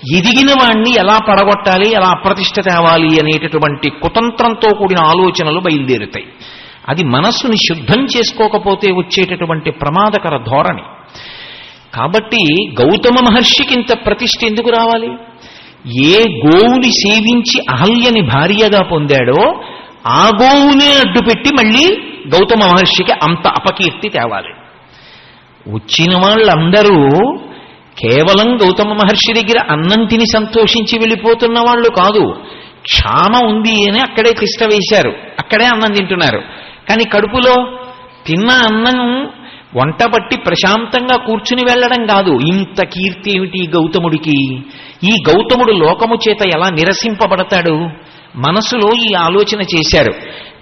ఎదిగిన వాణ్ణి ఎలా పడగొట్టాలి, ఎలా అప్రతిష్ఠ తేవాలి అనేటటువంటి కుతంత్రంతో కూడిన ఆలోచనలు బయలుదేరుతాయి. అది మనస్సుని శుద్ధం చేసుకోకపోతే వచ్చేటటువంటి ప్రమాదకర ధోరణి. కాబట్టి గౌతమ మహర్షికి ఇంత ప్రతిష్ఠ ఎందుకు రావాలి? ఏ గోవుని సేవించి అహల్యని భార్యగా పొందాడో ఆ గోవునే అడ్డుపెట్టి మళ్ళీ గౌతమ మహర్షికి అంత అపకీర్తి తేవాలి. వచ్చిన వాళ్ళందరూ కేవలం గౌతమ మహర్షి దగ్గర అన్నం తిని సంతోషించి వెళ్ళిపోతున్న వాళ్ళు కాదు. క్షామ ఉంది అని అక్కడే తిష్ట వేశారు, అక్కడే అన్నం తింటున్నారు. కానీ కడుపులో తిన్న అన్నం వంట పట్టి ప్రశాంతంగా కూర్చుని వెళ్ళడం కాదు. ఇంత కీర్తి ఏమిటి గౌతముడికి? ఈ గౌతముడు లోకము చేత ఎలా నిరసింపబడతాడు? మనసులో ఈ ఆలోచన చేశారు.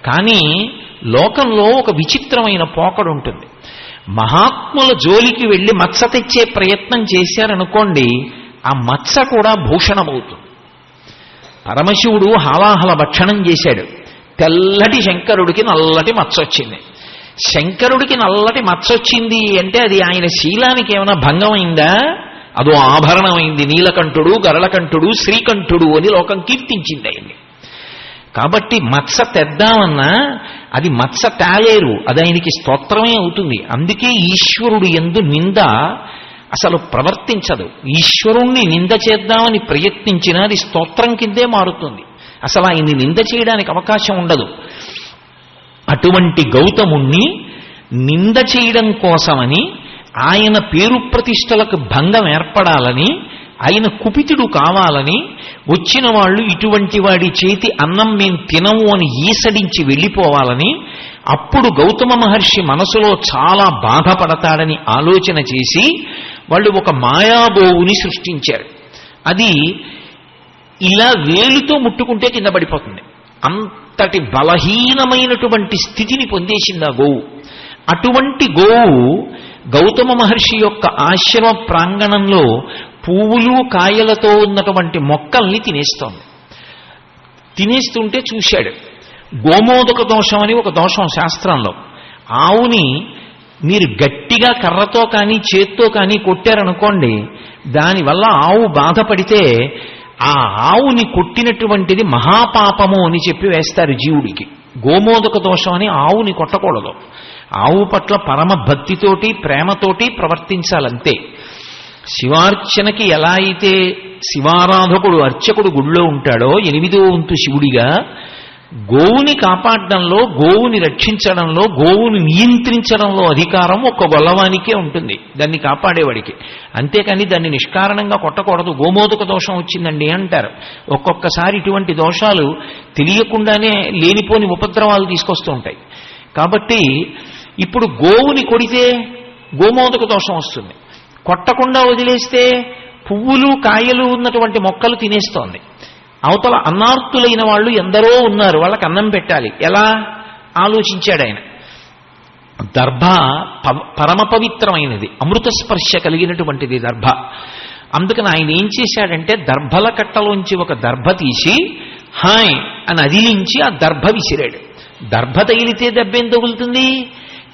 కానీ లోకంలో ఒక విచిత్రమైన పోకడు ఉంటుంది. మహాత్ముల జోలికి వెళ్ళి మత్స తెచ్చే ప్రయత్నం చేశారనుకోండి, ఆ మత్స కూడా భూషణమవుతుంది. పరమశివుడు హాలాహల భక్షణం చేశాడు. తెల్లటి శంకరుడికి నల్లటి మత్స వచ్చింది. శంకరుడికి నల్లటి మత్స వచ్చింది అంటే అది ఆయన శీలానికి ఏమైనా భంగమైందా? అదో ఆభరణమైంది. నీలకంఠుడు, గరళకంఠుడు, శ్రీకంఠుడు అని లోకం కీర్తించింది ఆయన్ని. కాబట్టి మత్స తెద్దామన్నా అది మత్స తాలేరు, అది ఆయనకి స్తోత్రమే అవుతుంది. అందుకే ఈశ్వరుడు యందు నింద అసలు ప్రవర్తించదు. ఈశ్వరుణ్ణి నింద చేద్దామని ప్రయత్నించినా అది స్తోత్రం కిందే మారుతుంది. అసలు ఆయన్ని నింద చేయడానికి అవకాశం ఉండదు. అటువంటి గౌతముణ్ణి నింద చేయడం కోసమని, ఆయన పేరు ప్రతిష్టలకు భంగం ఏర్పడాలని, ఆయన కుపితుడు కావాలని వచ్చిన వాళ్ళు ఇటువంటి వాడి చేతి అన్నం మేం తినము అని ఈసడించి వెళ్ళిపోవాలని, అప్పుడు గౌతమ మహర్షి మనసులో చాలా బాధపడతాడని ఆలోచన చేసి వాళ్ళు ఒక మాయాగోవుని సృష్టించారు. అది ఇలా వేలుతో ముట్టుకుంటే కింద పడిపోతుంది. అంతటి బలహీనమైనటువంటి స్థితిని పొందేసింది ఆ గోవు. అటువంటి గోవు గౌతమ మహర్షి యొక్క ఆశ్రమ ప్రాంగణంలో పువ్వులు కాయలతో ఉన్నటువంటి మొక్కల్ని తినేస్తోంది. తినేస్తుంటే చూశాడు. గోమోదక దోషం అని ఒక దోషం శాస్త్రంలో. ఆవుని మీరు గట్టిగా కర్రతో కానీ చేత్తో కానీ కొట్టారనుకోండి, దానివల్ల ఆవు బాధపడితే ఆ ఆవుని కొట్టినటువంటిది మహాపాపము అని చెప్పి వేస్తారు జీవుడికి. గోమోదక దోషం అని ఆవుని కొట్టకూడదు. ఆవు పట్ల పరమ భక్తితోటి ప్రేమతోటి ప్రవర్తించాలంతే. శివార్చనకి ఎలా అయితే శివారాధకుడు అర్చకుడు గుళ్ళో ఉంటాడో 8వ వంతు శివుడిగా, గోవుని కాపాడడంలో, గోవుని రక్షించడంలో, గోవుని నియంత్రించడంలో అధికారం ఒక్క గొల్లవానికే ఉంటుంది, దాన్ని కాపాడేవాడికి. అంతేకాని దాన్ని నిష్కారణంగా కొట్టకూడదు. గోమోదక దోషం వచ్చిందండి అంటారు. ఒక్కొక్కసారి ఇటువంటి దోషాలు తెలియకుండానే లేనిపోని ఉపద్రవాలు తీసుకొస్తూ ఉంటాయి. కాబట్టి ఇప్పుడు గోవుని కొడితే గోమోదక దోషం వస్తుంది. కొట్టకుండా వదిలేస్తే పువ్వులు కాయలు ఉన్నటువంటి మొక్కలు తినేస్తోంది. అవతల అన్నార్తులైన వాళ్ళు ఎందరో ఉన్నారు, వాళ్ళకి అన్నం పెట్టాలి. ఎలా ఆలోచించాడు ఆయన? దర్భ పరమ పవిత్రమైనది, అమృత స్పర్శ కలిగినటువంటిది దర్భ. అందుకని ఆయన ఏం చేశాడంటే దర్భల కట్టలోంచి ఒక దర్భ తీసి హాయ్ అని అదిలించి ఆ దర్భ విసిరాడు. దర్భ తగిలితే దెబ్బేం తగులుతుంది?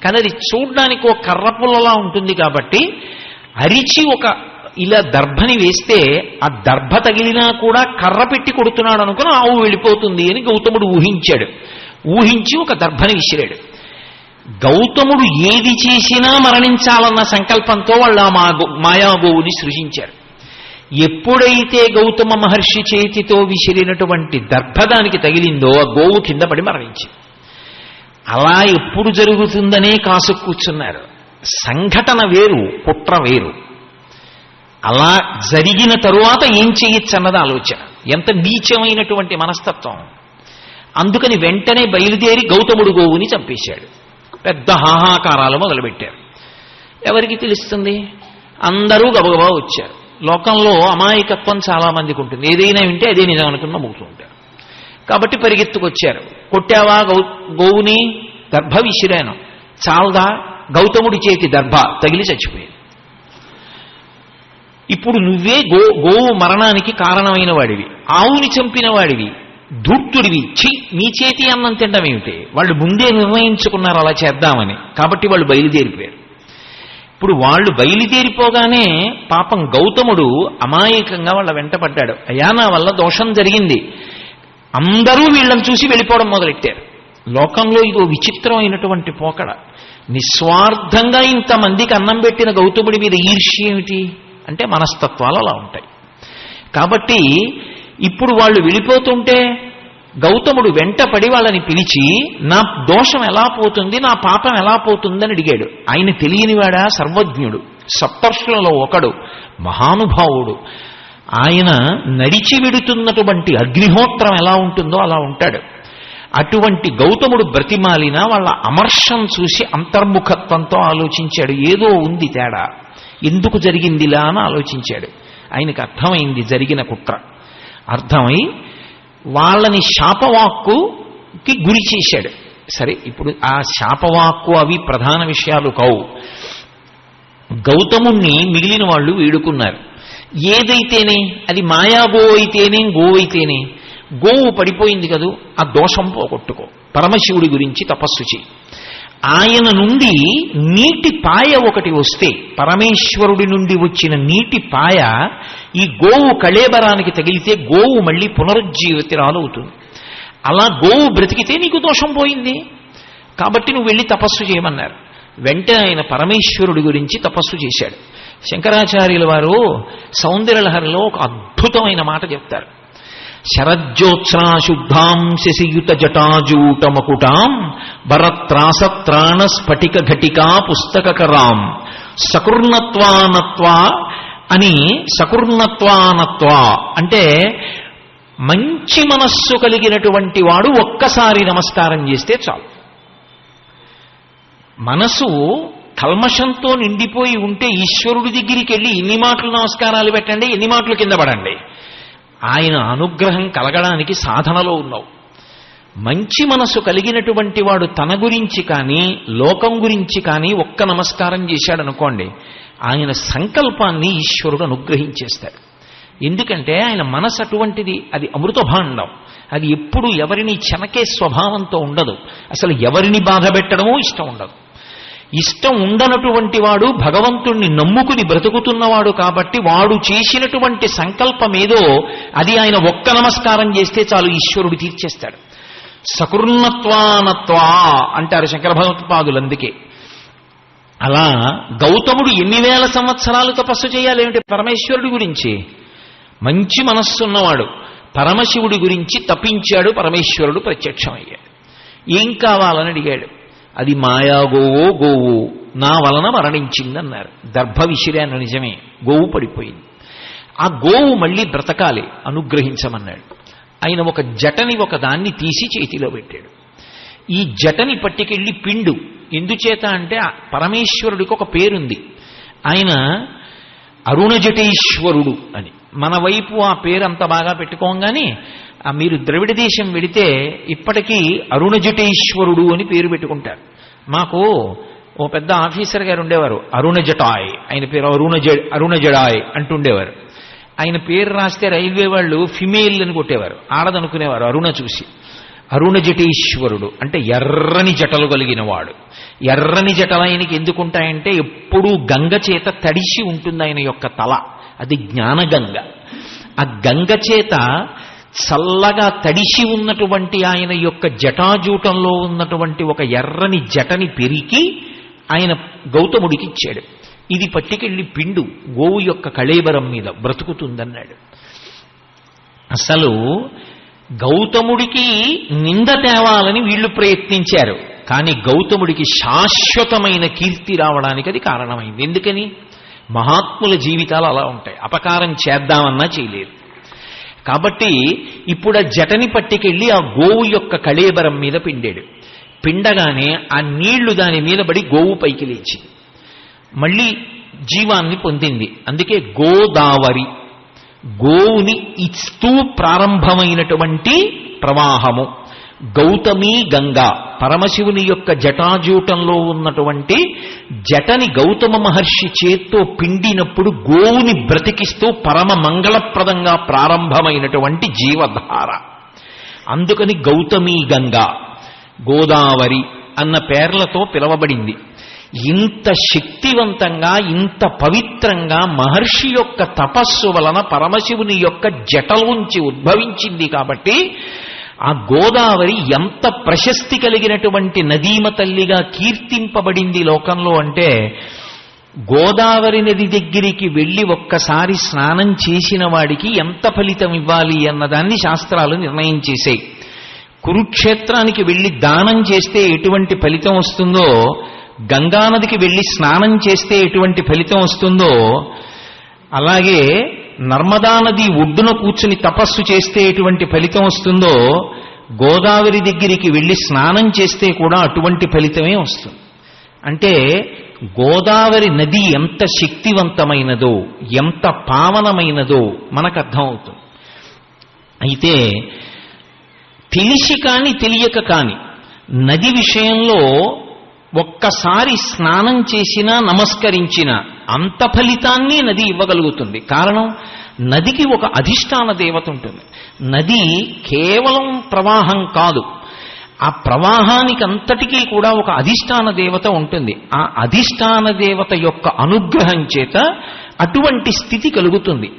కానీ అది చూడ్డానికి ఒక కర్రపుల్లలా ఉంటుంది కాబట్టి అరిచి ఒక ఇలా దర్భని వేస్తే ఆ దర్భ తగిలినా కూడా కర్ర పెట్టి కొడుతున్నాడు అనుకుని ఆవు వెళ్ళిపోతుంది అని గౌతముడు ఊహించాడు. ఊహించి ఒక దర్భని విసిరాడు. గౌతముడు ఏది చేసినా మరణించాలన్న సంకల్పంతో వాళ్ళు ఆ మాయాగోవుని సృజించారు. ఎప్పుడైతే గౌతమ మహర్షి చేతితో విసిరినటువంటి దర్భ దానికి తగిలిందో ఆ గోవు కింద పడి మరణించింది. అలా ఎప్పుడు జరుగుతుందనే కాసు కూర్చున్నారు. సంఘటన వేరు, కుట్ర వేరు. అలా జరిగిన తరువాత ఏం చేయొచ్చు అన్నది ఆలోచన. ఎంత నీచమైనటువంటి మనస్తత్వం! అందుకని వెంటనే బయలుదేరి గౌతముడు గోవుని చంపేశాడు. పెద్ద హాహాకారాలు మొదలుపెట్టారు. ఎవరికి తెలుస్తుంది? అందరూ గబగబా వచ్చారు. లోకంలో అమాయకత్వం చాలా మందికి ఉంటుంది. ఏదైనా వింటే అదే నిజం అనుకుని నమ్ముతూ ఉంటారు. కాబట్టి పరిగెత్తుకొచ్చారు. కొట్టావా గోవుని? దర్భ విసిరాను. చాలదా? గౌతముడి చేతి దర్భ తగిలి చచ్చిపోయింది. ఇప్పుడు నువ్వే గోవు మరణానికి కారణమైన వాడివి, ఆవుని చంపిన వాడివి, ధూర్తుడివి. నీ చేతి అన్నం తినడం ఏమిటి? వాళ్ళు ముందే నిర్ణయించుకున్నారు అలా చేద్దామని. కాబట్టి వాళ్ళు బయలుదేరిపోయారు. ఇప్పుడు వాళ్ళు బయలుదేరిపోగానే పాపం గౌతముడు అమాయకంగా వాళ్ళ వెంటపడ్డాడు. అయ్యా, నా వల్ల దోషం జరిగింది. అందరూ వీళ్ళని చూసి వెళ్ళిపోవడం మొదలెట్టారు. లోకంలో ఇదో విచిత్రమైనటువంటి పోకడ. నిస్వార్థంగా ఇంతమందికి అన్నం పెట్టిన గౌతముడి మీద ఈర్ష్య ఏమిటి అంటే మనస్తత్వాలు అలా ఉంటాయి. కాబట్టి ఇప్పుడు వాళ్ళు వెళ్ళిపోతుంటే గౌతముడు వెంటపడి వాళ్ళని పిలిచి, నా దోషం ఎలా పోతుంది, నా పాపం ఎలా పోతుందని అడిగాడు. ఆయన తెలియనివాడా? సర్వజ్ఞుడు, సప్తర్షులలో ఒకడు, మహానుభావుడు. ఆయన నడిచి వెడుతున్నటువంటి అగ్నిహోత్రం ఎలా ఉంటుందో అలా ఉంటాడు. అటువంటి గౌతముడు బ్రతిమాలిన వాళ్ళ అమర్షం చూసి అంతర్ముఖత్వంతో ఆలోచించాడు. ఏదో ఉంది తేడా, ఎందుకు జరిగిందిలా అని ఆలోచించాడు. ఆయనకు అర్థమైంది జరిగిన కుట్ర. అర్థమై వాళ్ళని శాపవాక్కుకి గురి చేశాడు. సరే, ఇప్పుడు ఆ శాపవాక్కు అవి ప్రధాన విషయాలు కావు. గౌతముణ్ణి మిగిలిన వాళ్ళు వేడుకున్నారు. ఏదైతేనే, అది మాయాగో అయితేనే, గోవైతేనే, గోవు పడిపోయింది కదూ, ఆ దోషం పోగొట్టుకో, పరమశివుడి గురించి తపస్సు చేయి. ఆయన నుండి నీటి పాయ ఒకటి వస్తే, పరమేశ్వరుడి నుండి వచ్చిన నీటి పాయ ఈ గోవు కళేబరానికి తగిలితే గోవు మళ్ళీ పునరుజ్జీవితురాలవుతుంది. అలా గోవు బ్రతికితే నీకు దోషం పోయింది, కాబట్టి నువ్వు వెళ్ళి తపస్సు చేయమన్నారు. వెంటనే ఆయన పరమేశ్వరుడి గురించి తపస్సు చేశాడు. శంకరాచార్యుల వారు సౌందర్యలహరిలో ఒక అద్భుతమైన మాట చెప్తారు. శరజ్యోత్స్నా శుద్ధాం శశియుత జటాజూటమకుటాం భరత్రాసత్రాణ స్ఫటిక ఘటికా పుస్తకరాం సకృర్ణత్వానత్వా అని. సకృర్ణత్వానత్వా అంటే మంచి మనస్సు కలిగినటువంటి వాడు ఒక్కసారి నమస్కారం చేస్తే చాలు. మనసు కల్మషంతో నిండిపోయి ఉంటే ఈశ్వరుడి దగ్గరికి వెళ్ళి ఇన్ని మాటలు నమస్కారాలు పెట్టండి, ఎన్ని మాటలు కింద పడండి, ఆయన అనుగ్రహం కలగడానికి సాధనలో ఉన్నావు. మంచి మనసు కలిగినటువంటి వాడు తన గురించి కానీ లోకం గురించి కానీ ఒక్క నమస్కారం చేశాడనుకోండి, ఆయన సంకల్పాన్ని ఈశ్వరుడు అనుగ్రహించేస్తాడు. ఎందుకంటే ఆయన మనసు అటువంటిది, అది అమృత భాండం. అది ఎప్పుడు ఎవరిని చెనకే స్వభావంతో ఉండదు. అసలు ఎవరిని బాధ పెట్టడమో ఇష్టం ఉండదు. ఇష్టం ఉండనటువంటి వాడు భగవంతుణ్ణి నమ్ముకుని బ్రతుకుతున్నవాడు కాబట్టి వాడు చేసినటువంటి సంకల్పం ఏదో అది ఆయన ఒక్క నమస్కారం చేస్తే చాలు, ఈశ్వరుడు తీర్చేస్తాడు. సకృన్నత్వానత్వా అంటారు శంకర భగవత్పాదులు. అందుకే అలా గౌతముడు ఎన్ని వేల సంవత్సరాలు తపస్సు చేయాలేమిటి పరమేశ్వరుడి గురించి? మంచి మనస్సున్నవాడు పరమశివుడి గురించి తపించాడు. పరమేశ్వరుడు ప్రత్యక్షమయ్యాడు. ఏం కావాలని అడిగాడు. అది మాయాగోవో గోవు నా వలన మరణించిందన్నారు. దర్భ విసిరాను, నిజమే, గోవు పడిపోయింది. ఆ గోవు మళ్ళీ బ్రతకాలి, అనుగ్రహించమన్నాడు. ఆయన ఒక జటని ఒకదాన్ని తీసి చేతిలో పెట్టాడు. ఈ జటని పట్టుకెళ్ళి పిండు. ఎందుచేత అంటే పరమేశ్వరుడికి ఒక పేరుంది, ఆయన అరుణజటేశ్వరుడు అని. మన వైపు ఆ పేరు అంత బాగా పెట్టుకోగానే మీరు ద్రవిడ దేశం వెడితే ఇప్పటికీ అరుణజటేశ్వరుడు అని పేరు పెట్టుకుంటారు. మాకు ఓ పెద్ద ఆఫీసర్ గారు ఉండేవారు, అరుణజటాయ్, ఆయన పేరు అరుణజడాయ్ అంటుండేవారు. ఆయన పేరు రాస్తే రైల్వే వాళ్ళు ఫిమేల్ అని కొట్టేవారు, ఆడదనుకునేవారు అరుణ చూసి. అరుణజటేశ్వరుడు అంటే ఎర్రని జటలు కలిగిన వాడు. ఎర్రని జటలు ఆయనకి ఎందుకుంటాయంటే ఎప్పుడూ గంగ చేత తడిసి ఉంటుంది ఆయన యొక్క తల, అది జ్ఞానగంగ. ఆ గంగ చేత చల్లగా తడిసి ఉన్నటువంటి ఆయన యొక్క జటాజూటంలో ఉన్నటువంటి ఒక ఎర్రని జటని పెరికి ఆయన గౌతముడికి ఇచ్చాడు. ఇది పట్టుకెళ్ళి పిండు, గోవు యొక్క కళేబరం మీద బ్రతుకుతుందన్నాడు. అసలు గౌతముడికి నింద తేవాలని వీళ్ళు ప్రయత్నించారు, కానీ గౌతముడికి శాశ్వతమైన కీర్తి రావడానికి అది కారణమైంది. ఎందుకని? మహాత్ముల జీవితాలు అలా ఉంటాయి, అపకారం చేద్దామన్నా చేయలేరు. కాబట్టి ఇప్పుడు ఆ జటని పట్టుకెళ్ళి ఆ గోవు యొక్క కళేబరం మీద పిండాడు. పిండగానే ఆ నీళ్లు దాని మీద పడి గోవు పైకి లేచింది, మళ్ళీ జీవాన్ని పొందింది. అందుకే గోదావరి, గోవుని ఇస్తూ ప్రారంభమైనటువంటి ప్రవాహము. గౌతమి గంగా, పరమశివుని యొక్క జటాజూటంలో ఉన్నటువంటి జటని గౌతమ మహర్షి చేత్తో పిండినప్పుడు గోవుని బ్రతికిస్తూ పరమ మంగళప్రదంగా ప్రారంభమైనటువంటి జీవధార. అందుకని గౌతమి గంగా, గోదావరి అన్న పేర్లతో పిలవబడింది. ఇంత శక్తివంతంగా ఇంత పవిత్రంగా మహర్షి యొక్క తపస్సు వలన పరమశివుని యొక్క జటలోంచి ఉద్భవించింది కాబట్టి ఆ గోదావరి ఎంత ప్రశస్తి కలిగినటువంటి నదీమ తల్లిగా కీర్తింపబడింది లోకంలో అంటే, గోదావరి నది దగ్గరికి వెళ్ళి ఒక్కసారి స్నానం చేసిన వాడికి ఎంత ఫలితం ఇవ్వాలి అన్నదాన్ని శాస్త్రాలు నిర్ణయం చేశాయి. కురుక్షేత్రానికి వెళ్ళి దానం చేస్తే ఎటువంటి ఫలితం వస్తుందో, గంగానదికి వెళ్ళి స్నానం చేస్తే ఎటువంటి ఫలితం వస్తుందో, అలాగే నర్మదా నది ఒడ్డున కూర్చుని తపస్సు చేస్తే ఎటువంటి ఫలితం వస్తుందో, గోదావరి దగ్గరికి వెళ్ళి స్నానం చేస్తే కూడా అటువంటి ఫలితమే వస్తుంది. అంటే గోదావరి నది ఎంత శక్తివంతమైనదో, ఎంత పావనమైనదో మనకు అర్థమవుతుంది. అయితే తెలిసి కాని తెలియక కాని నది విషయంలో ఒక్కసారి స్నానం చేసినా నమస్కరించినా అంత ఫలితాన్ని నది ఇవ్వగలుగుతుంది. కారణం, నదికి ఒక అధిష్టాన దేవత ఉంటుంది. నది కేవలం ప్రవాహం కాదు, ఆ ప్రవాహానికి అంతటికీ కూడా ఒక అధిష్టాన దేవత ఉంటుంది. ఆ అధిష్టాన దేవత యొక్క అనుగ్రహం చేత అటువంటి స్థితి కలుగుతుంది.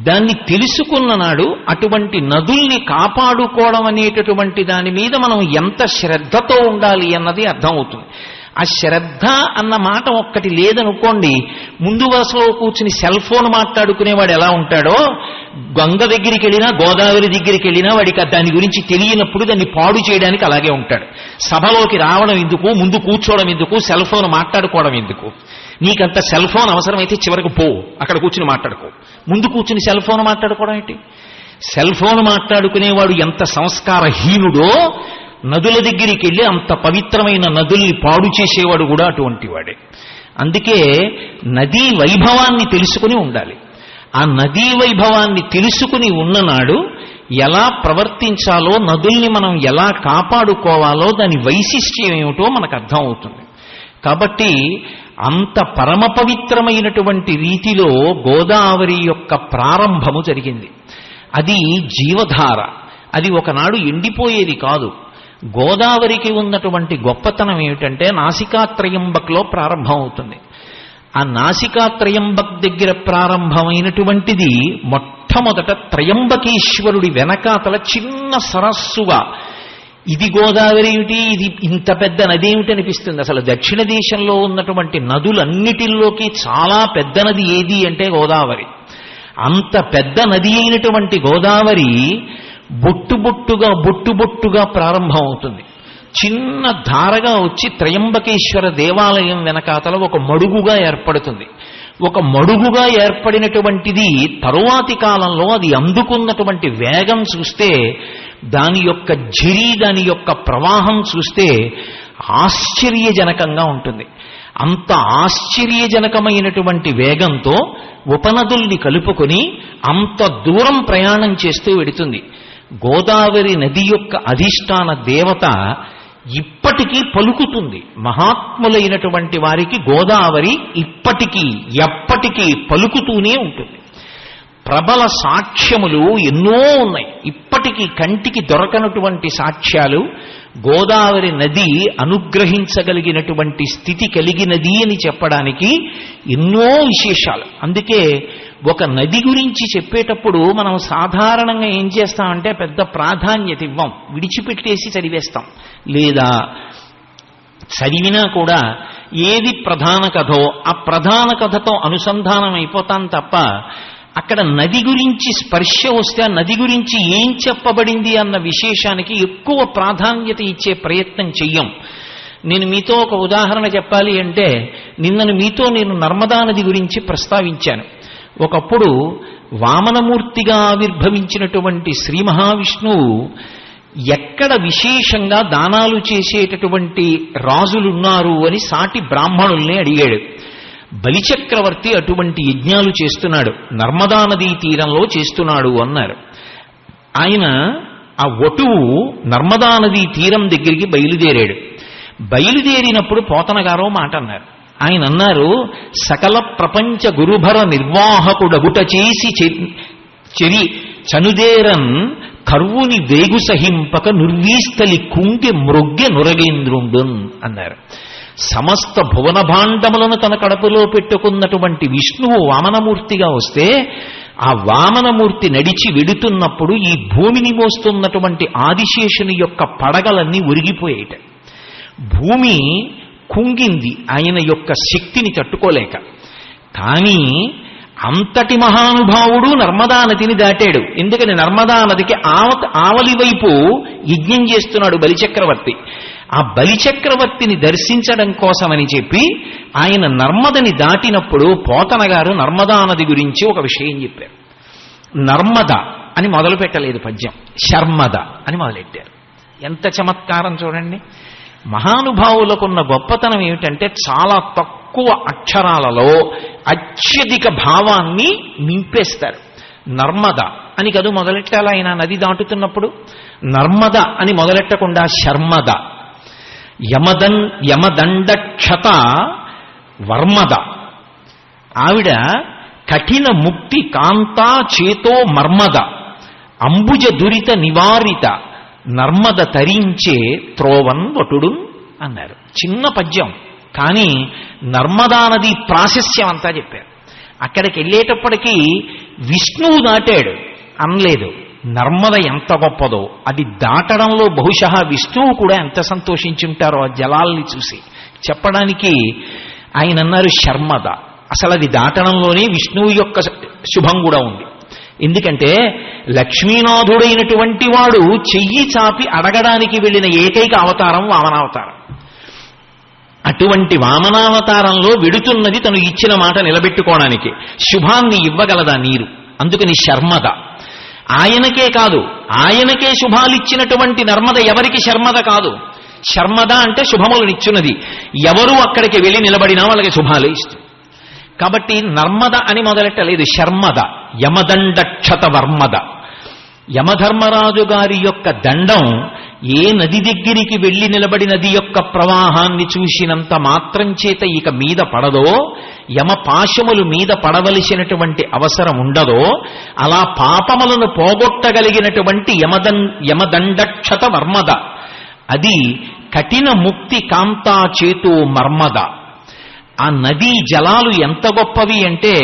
దాన్ని తెలుసుకున్న నాడు అటువంటి నదుల్ని కాపాడుకోవడం అనేటటువంటి దాని మీద మనం ఎంత శ్రద్ధతో ఉండాలి అన్నది అర్థమవుతుంది. ఆ శ్రద్ధ అన్న మాట ఒక్కటి లేదనుకోండి, ముందు వరుసలో కూర్చుని సెల్ ఫోన్ మాట్లాడుకునేవాడు ఎలా ఉంటాడో, గంగ దగ్గరికి వెళ్ళినా గోదావరి దగ్గరికి వెళ్ళినా వాడికి దాని గురించి తెలియనప్పుడు దాన్ని పాడు చేయడానికి అలాగే ఉంటాడు. సభలోకి రావడం ఎందుకు, ముందు కూర్చోవడం ఎందుకు, సెల్ ఫోన్ మాట్లాడుకోవడం ఎందుకు? నీకంత సెల్ ఫోన్ అవసరమైతే చివరికి పో, అక్కడ కూర్చుని మాట్లాడుకో. ముందు కూర్చుని సెల్ ఫోన్ మాట్లాడుకోవడం ఏంటి? సెల్ ఫోన్ మాట్లాడుకునేవాడు ఎంత సంస్కారహీనుడో, నదుల దగ్గరికి వెళ్ళి అంత పవిత్రమైన నదుల్ని పాడు చేసేవాడు కూడా అటువంటి వాడే. అందుకే నదీ వైభవాన్ని తెలుసుకుని ఉండాలి. ఆ నదీ వైభవాన్ని తెలుసుకుని ఉన్ననాడు ఎలా ప్రవర్తించాలో, నదుల్ని మనం ఎలా కాపాడుకోవాలో, దాని వైశిష్ట్యం ఏమిటో మనకు అర్థం అవుతుంది. కాబట్టి అంత పరమ పవిత్రమైనటువంటి రీతిలో గోదావరి యొక్క ప్రారంభము జరిగింది. అది జీవధార. అది ఒకనాడు ఎండిపోయేది కాదు. గోదావరికి ఉన్నటువంటి గొప్పతనం ఏమిటంటే నాసికాత్రయంబక్లో ప్రారంభం అవుతుంది. ఆ నాసికాత్రయంబక్ దగ్గర ప్రారంభమైనటువంటిది మొట్టమొదట త్రయంబకేశ్వరుడి వెనకాతల చిన్న సరస్సుగా, ఇది గోదావరి ఏమిటి, ఇది ఇంత పెద్ద నది ఏమిటి అనిపిస్తుంది. అసలు దక్షిణ దేశంలో ఉన్నటువంటి నదులన్నిటిలోకి చాలా పెద్ద నది ఏది అంటే గోదావరి. అంత పెద్ద నది అయినటువంటి గోదావరి బొట్టుబొట్టుగా ప్రారంభం అవుతుంది. చిన్న ధారగా వచ్చి త్రయంబకేశ్వర దేవాలయం వెనకాతల ఒక మడుగుగా ఏర్పడుతుంది. ఒక మడుగుగా ఏర్పడినటువంటిది తరువాతి కాలంలో అది అందుకున్నటువంటి వేగం చూస్తే, దాని యొక్క ఝరి, దాని యొక్క ప్రవాహం చూస్తే ఆశ్చర్యజనకంగా ఉంటుంది. అంత ఆశ్చర్యజనకమైనటువంటి వేగంతో ఉపనదుల్ని కలుపుకొని అంత దూరం ప్రయాణం చేస్తూ వెడుతుంది. గోదావరి నది యొక్క అధిష్టాన దేవత ఇప్పటికీ పలుకుతుంది. మహాత్ములైనటువంటి వారికి గోదావరి ఇప్పటికీ ఎప్పటికీ పలుకుతూనే ఉంటుంది. ప్రబల సాక్ష్యములు ఎన్నో ఉన్నాయి. ఇప్పటికీ కంటికి దొరకనటువంటి సాక్ష్యాలు గోదావరి నది అనుగ్రహించగలిగినటువంటి స్థితి కలిగినది అని చెప్పడానికి ఎన్నో విశేషాలు. అందుకే ఒక నది గురించి చెప్పేటప్పుడు మనం సాధారణంగా ఏం చేస్తామంటే పెద్ద ప్రాధాన్యత ఇవ్వం, విడిచిపెట్టేసి చదివేస్తాం. లేదా చదివినా కూడా ఏది ప్రధాన కథో ఆ ప్రధాన కథతో అనుసంధానం అయిపోతాం తప్ప, అక్కడ నది గురించి స్పర్శ వస్తే ఆ నది గురించి ఏం చెప్పబడింది అన్న విశేషానికి ఎక్కువ ప్రాధాన్యత ఇచ్చే ప్రయత్నం చెయ్యం. నేను మీతో ఒక ఉదాహరణ చెప్పాలి అంటే, నిన్నను మీతో నేను నర్మదా నది గురించి ప్రస్తావించాను. ఒకప్పుడు వామనమూర్తిగా ఆవిర్భవించినటువంటి శ్రీ మహావిష్ణువు ఎక్కడ విశేషంగా దానాలు చేసేటటువంటి రాజులున్నారు అని సాటి బ్రాహ్మణుల్ని అడిగాడు. బలిచక్రవర్తి అటువంటి యజ్ఞాలు చేస్తున్నాడు, నర్మదా నదీ తీరంలో చేస్తున్నాడు అన్నారు. ఆయన ఆ వటువు నర్మదా నదీ తీరం దగ్గరికి బయలుదేరాడు. బయలుదేరినప్పుడు పోతన గారో మాట అన్నారు. ఆయన అన్నారు, సకల ప్రపంచ గురుభర నిర్వాహకుడగుట చేసి చెరి చనుదేరన్ కర్వుని వేగు సహింపక నుర్వీస్తలి కుంకె మృగ్గె నురగేంద్రుండున్ అన్నారు. సమస్త భువన భాండములను తన కడుపులో పెట్టుకున్నటువంటి విష్ణువు వామనమూర్తిగా వస్తే ఆ వామనమూర్తి నడిచి వెడుతున్నప్పుడు ఈ భూమిని మోస్తున్నటువంటి ఆదిశేషుని యొక్క పడగలన్నీ ఒరిగిపోయేట. భూమి కుంగింది ఆయన యొక్క శక్తిని తట్టుకోలేక. కానీ అంతటి మహానుభావుడు నర్మదా నదిని దాటాడు. ఎందుకని నర్మదా నదికి ఆవలి వైపు యజ్ఞం చేస్తున్నాడు బలిచక్రవర్తి. ఆ బలిచక్రవర్తిని దర్శించడం కోసమని చెప్పి ఆయన నర్మదని దాటినప్పుడు పోతన గారు నర్మదా నది గురించి ఒక విషయం చెప్పారు. నర్మద అని మొదలు పెట్టలేదు పద్యం, శర్మద అని మొదలెట్టారు. ఎంత చమత్కారం చూడండి. మహానుభావులకున్న గొప్పతనం ఏమిటంటే చాలా తక్కువ అక్షరాలలో అత్యధిక భావాన్ని నింపేస్తారు. నర్మద అని కదూ మొదలెట్టాలి ఆయన నది దాటుతున్నప్పుడు. నర్మద అని మొదలెట్టకుండా శర్మద, యమదండక్షత వర్మద. ఆవిడ కఠిన ముక్తి కాంతా చేతో మర్మద, అంబుజ దురిత నివారిత నర్మద తరించే త్రోవన్ వటుడు అన్నారు. చిన్న పద్యం, కానీ నర్మదా నది ప్రాశస్యం అంతా చెప్పారు. అక్కడికి వెళ్ళేటప్పటికీ విష్ణువు దాటాడు అనలేదు. నర్మద ఎంత గొప్పదో అది దాటడంలో బహుశः విష్ణువు కూడా ఎంత సంతోషించుంటారో ఆ జలాల్ని చూసి చెప్పడానికి ఆయన అన్నారు శర్మద. అసలు అది దాటడంలోనే విష్ణువు యొక్క శుభం కూడా ఉంది. ఎందుకంటే లక్ష్మీనాథుడైనటువంటి వాడు చెయ్యి చాపి అడగడానికి వెళ్ళిన ఏకైక అవతారం వామనావతారం. అటువంటి వామనావతారంలో వెడుతున్నది తను ఇచ్చిన మాట నిలబెట్టుకోవడానికి. శుభాన్ని ఇవ్వగలదా నీరు? అందుకని శర్మద. ఆయనకే కాదు, ఆయనకే శుభాలిచ్చినటువంటి నర్మద ఎవరికి శర్మద కాదు. శర్మద అంటే శుభములనిచ్చున్నది. ఎవరు అక్కడికి వెళ్ళి నిలబడినా వాళ్ళకి శుభాలే ఇస్తుంది. కాబట్టి నర్మద అని మొదలెట్టలేదు, శర్మద. యమదండక్షత వర్మద. యమధర్మరాజు గారి యొక్క దండం ఏ నది దగ్గరికి వెళ్ళి నిలబడి నది యొక్క ప్రవాహాన్ని చూసినంత మాత్రం చేత ఇక మీద పడదో, యమ పాశములు మీద పడవలసినటువంటి అవసరం ఉండదో, అలా పాపములను పోగొట్టగలిగినటువంటి యమదండక్షత వర్మద. అది కఠిన ముక్తి కాంతా చేతు మర్మద. ఆ నదీ జలాలు ఎంత గొప్పవి అంటే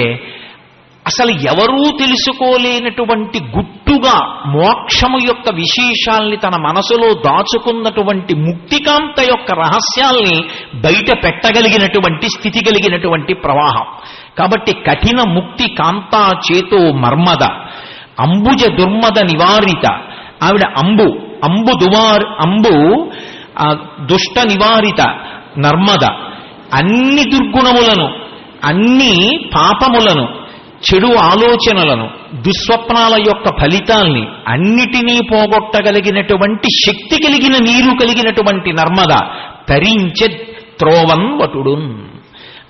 అసలు ఎవరూ తెలుసుకోలేనటువంటి గుట్టుగా మోక్షము యొక్క విశేషాల్ని తన మనసులో దాచుకున్నటువంటి ముక్తికాంత యొక్క రహస్యాల్ని బయట పెట్టగలిగినటువంటి స్థితి కలిగినటువంటి ప్రవాహం. కాబట్టి కఠిన ముక్తి కాంతా చేతో మర్మద, అంబుజ దుర్మద నివారిత. ఆవిడ అంబు దుష్ట నివారిత నర్మద. అన్ని దుర్గుణములను, అన్ని పాపములను, చెడు ఆలోచనలను, దుస్వప్నాల యొక్క ఫలితాల్ని అన్నిటినీ పోగొట్టగలిగినటువంటి శక్తి కలిగిన నీరు కలిగినటువంటి నర్మద తరించె త్రోవన్ వటుడు.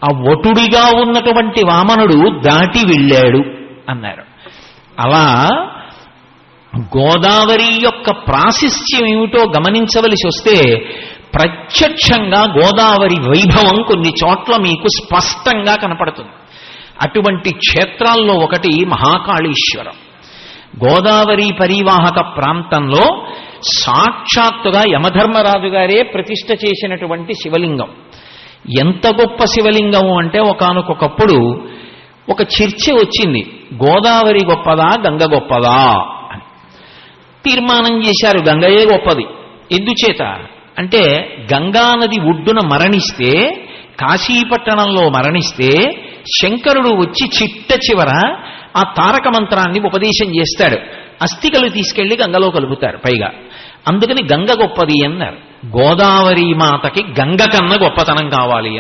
ఆ వటుడిగా ఉన్నటువంటి వామనుడు దాటి వెళ్ళాడు అన్నారు. అలా గోదావరి యొక్క ప్రాశస్త్యం ఏమిటో గమనించవలసి వస్తే ప్రత్యక్షంగా గోదావరి వైభవం కొన్ని చోట్ల మీకు స్పష్టంగా కనపడుతుంది. అటువంటి క్షేత్రాల్లో ఒకటి మహాకాళేశ్వరం. గోదావరి పరివాహక ప్రాంతంలో సాక్షాత్తుగా యమధర్మరాజు గారే ప్రతిష్ఠ చేసినటువంటి శివలింగం. ఎంత గొప్ప శివలింగము అంటే ఒకానొకప్పుడు ఒక చర్చ వచ్చింది, గోదావరి గొప్పదా గంగ గొప్పదా అని. తీర్మానం చేశారు గంగయే గొప్పది. ఎందుచేత అంటే గంగానది ఒడ్డున మరణిస్తే, కాశీపట్టణంలో మరణిస్తే శంకరుడు వచ్చి చిట్ట చివర ఆ తారక మంత్రాన్ని ఉపదేశం చేస్తాడు. అస్థికలు తీసుకెళ్లి గంగలో కలుపుతారు పైగా. అందుకని గంగ గొప్పది అన్నారు. గోదావరి మాతకి గంగ కన్నా గొప్పతనం కావాలి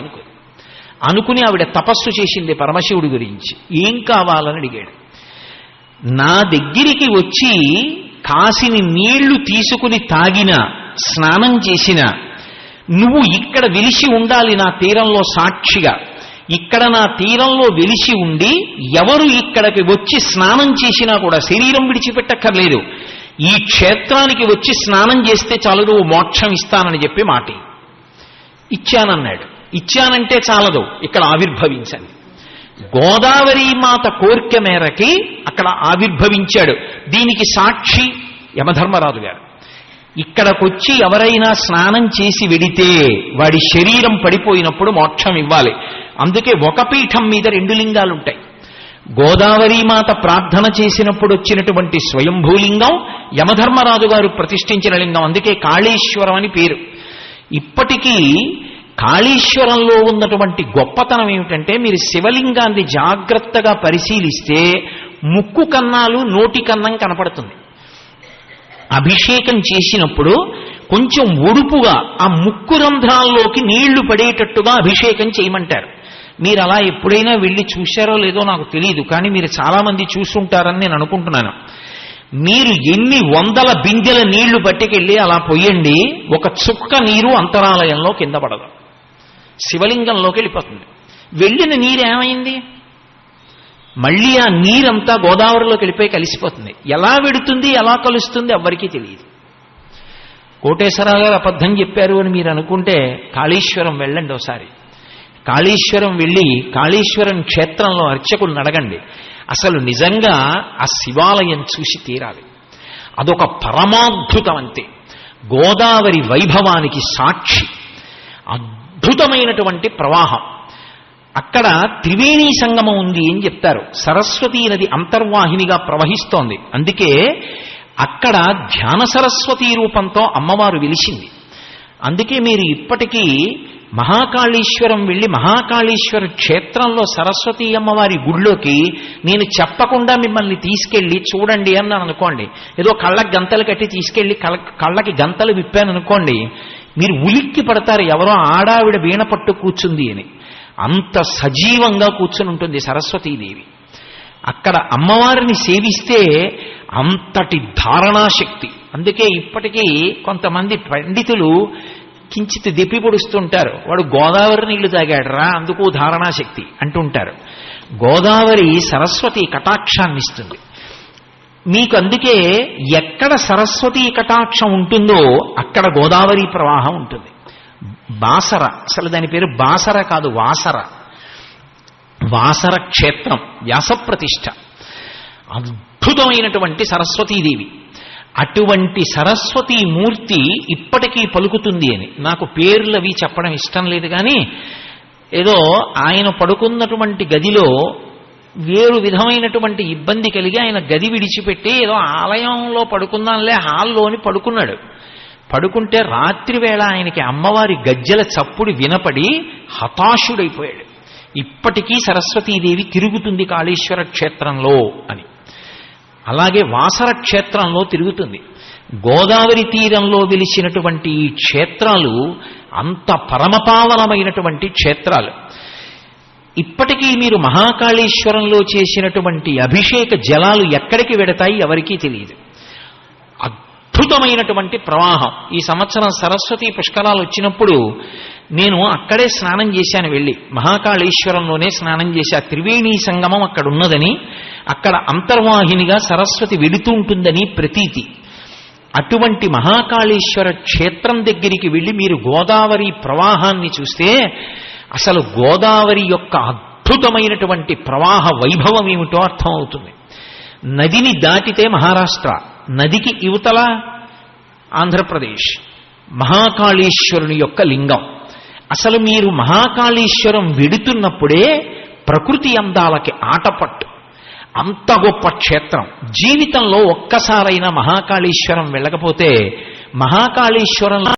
అనుకుని ఆవిడ తపస్సు చేసింది పరమశివుడి గురించి. ఏం కావాలని అడిగాడు. నా దగ్గరికి వచ్చి కాసిని నీళ్లు తీసుకుని తాగినా, స్నానం చేసినా నువ్వు ఇక్కడ వెలిసి ఉండాలి నా తీరంలో సాక్షిగా. ఇక్కడ నా తీరంలో వెలిసి ఉండి ఎవరు ఇక్కడికి వచ్చి స్నానం చేసినా కూడా శరీరం విడిచిపెట్టక్కర్లేదు, ఈ క్షేత్రానికి వచ్చి స్నానం చేస్తే చాలు, నువ్వు మోక్షం ఇస్తానని చెప్పి మాట ఇచ్చానన్నాడు. ఇచ్చానంటే చాలదు, ఇక్కడ ఆవిర్భవించండి. గోదావరి మాత కోరిక మేరకి అక్కడ ఆవిర్భవించాడు. దీనికి సాక్షి యమధర్మరాజు గారు. ఇక్కడకొచ్చి ఎవరైనా స్నానం చేసి వెడితే వాడి శరీరం పడిపోయినప్పుడు మోక్షం ఇవ్వాలి. అందుకే ఒక పీఠం మీద 2 లింగాలుంటాయి. గోదావరి మాత ప్రార్థన చేసినప్పుడు వచ్చినటువంటి స్వయంభూలింగం, యమధర్మరాజు గారు ప్రతిష్ఠించిన లింగం. అందుకే కాళేశ్వరం అని పేరు. ఇప్పటికీ కాళేశ్వరంలో ఉన్నటువంటి గొప్పతనం ఏమిటంటే, మీరు శివలింగాన్ని జాగ్రత్తగా పరిశీలిస్తే ముక్కు కన్నాలు, నోటి కన్నం కనపడుతుంది. అభిషేకం చేసినప్పుడు కొంచెం ఒడుపుగా ఆ ముక్కు రంధ్రాల్లోకి నీళ్లు పడేటట్టుగా అభిషేకం చేయమంటారు. మీరు అలా ఎప్పుడైనా వెళ్ళి చూశారో లేదో నాకు తెలియదు, కానీ మీరు చాలామంది చూసుంటారని నేను అనుకుంటున్నాను. మీరు ఎన్ని వందల బిందెల నీళ్లు పట్టుకెళ్ళి అలా పొయ్యండి, ఒక చుక్క నీరు అంతరాలయంలో కింద పడదు, శివలింగంలోకి వెళ్ళిపోతుంది. వెళ్ళిన నీరు ఏమైంది? మళ్ళీ ఆ నీరంతా గోదావరిలోకి వెళ్ళిపోయి కలిసిపోతుంది. ఎలా వెడుతుంది, ఎలా కలుస్తుంది ఎవ్వరికీ తెలియదు. కోటేశ్వరరావు గారు అబద్ధం చెప్పారు అని మీరు అనుకుంటే కాళేశ్వరం వెళ్ళండి ఒకసారి. కాళేశ్వరం వెళ్ళి కాళేశ్వరం క్షేత్రంలో అర్చకులను అడగండి. అసలు నిజంగా ఆ శివాలయం చూసి తీరాలి. అదొక పరమాద్భుతం అంతే. గోదావరి వైభవానికి సాక్షి. అద్భుతమైనటువంటి ప్రవాహం. అక్కడ త్రివేణీ సంగమం ఉంది అని చెప్తారు. సరస్వతీ నది అంతర్వాహినిగా ప్రవహిస్తోంది. అందుకే అక్కడ ధ్యాన సరస్వతీ రూపంతో అమ్మవారు వెలిసింది. అందుకే మీరు ఇప్పటికీ మహాకాళేశ్వరం వెళ్ళి మహాకాళేశ్వర క్షేత్రంలో సరస్వతీ అమ్మవారి గుడిలోకి నేను చెప్పకుండా మిమ్మల్ని తీసుకెళ్ళి చూడండి అన్నాను అనుకోండి, ఏదో కళ్ళకి గంతలు కట్టి తీసుకెళ్ళి కళ్ళకి గంతలు విప్పాను అనుకోండి, మీరు ఉలిక్కి పడతారు, ఎవరో ఆడావిడ వీణ పట్టు కూర్చుంది అని. అంత సజీవంగా కూర్చుని ఉంటుంది సరస్వతీదేవి. అక్కడ అమ్మవారిని సేవిస్తే అంతటి ధారణాశక్తి. అందుకే ఇప్పటికీ కొంతమంది పండితులు కించిత్ దెప్పి పొడుస్తుంటారు, వాడు గోదావరి నీళ్లు తాగాడరా అందుకు ధారణాశక్తి అంటుంటారు. గోదావరి సరస్వతి కటాక్షాన్ని ఇస్తుంది మీకు. అందుకే ఎక్కడ సరస్వతీ కటాక్షం ఉంటుందో అక్కడ గోదావరి ప్రవాహం ఉంటుంది. బాసర, అసలు దాని పేరు బాసర కాదు, వాసర. వాసర క్షేత్రం వ్యాసప్రతిష్ఠ. అద్భుతమైనటువంటి సరస్వతీదేవి. అటువంటి సరస్వతీ మూర్తి ఇప్పటికీ పలుకుతుంది అని. నాకు పేర్లు అవి చెప్పడం ఇష్టం లేదు, కానీ ఏదో ఆయన పడుకున్నటువంటి గదిలో వేరు విధమైనటువంటి ఇబ్బంది కలిగి ఆయన గది విడిచిపెట్టి ఏదో ఆలయంలో పడుకుందాంలే హాల్లోని పడుకున్నాడు. పడుకుంటే రాత్రి వేళ ఆయనకి అమ్మవారి గజ్జల చప్పుడు వినపడి హతాశుడైపోయాడు. ఇప్పటికీ సరస్వతీదేవి తిరుగుతుంది కాళేశ్వర క్షేత్రంలో అని. అలాగే వాసర క్షేత్రంలో తిరుగుతుంది. గోదావరి తీరంలో వెలిసినటువంటి ఈ క్షేత్రాలు అంత పరమపావనమైనటువంటి క్షేత్రాలు. ఇప్పటికీ మీరు మహాకాళేశ్వరంలో చేసినటువంటి అభిషేక జలాలు ఎక్కడికి వెడతాయి ఎవరికీ తెలియదు. అద్భుతమైనటువంటి ప్రవాహం. ఈ సంవత్సరం సరస్వతీ పుష్కరాలు వచ్చినప్పుడు నేను అక్కడే స్నానం చేశాను. వెళ్ళి మహాకాళేశ్వరంలోనే స్నానం చేశా. త్రివేణీ సంగమం అక్కడ ఉన్నదని, అక్కడ అంతర్వాహినిగా సరస్వతి వెడుతూ ఉంటుందని ప్రతీతి. అటువంటి మహాకాళేశ్వర క్షేత్రం దగ్గరికి వెళ్ళి మీరు గోదావరి ప్రవాహాన్ని చూస్తే అసలు గోదావరి యొక్క అద్భుతమైనటువంటి ప్రవాహ వైభవం ఏమిటో అర్థమవుతుంది. నదిని దాటితే మహారాష్ట్ర, నదికి యువతల ఆంధ్రప్రదేశ్. మహాకాళేశ్వరుని యొక్క లింగం. అసలు మీరు మహాకాళేశ్వరం వెడుతున్నప్పుడే ప్రకృతి అందాలకి ఆటపట్టు. అంత గొప్ప క్షేత్రం. జీవితంలో ఒక్కసారైనా మహాకాళేశ్వరం వెళ్ళకపోతే మహాకాళేశ్వరంలో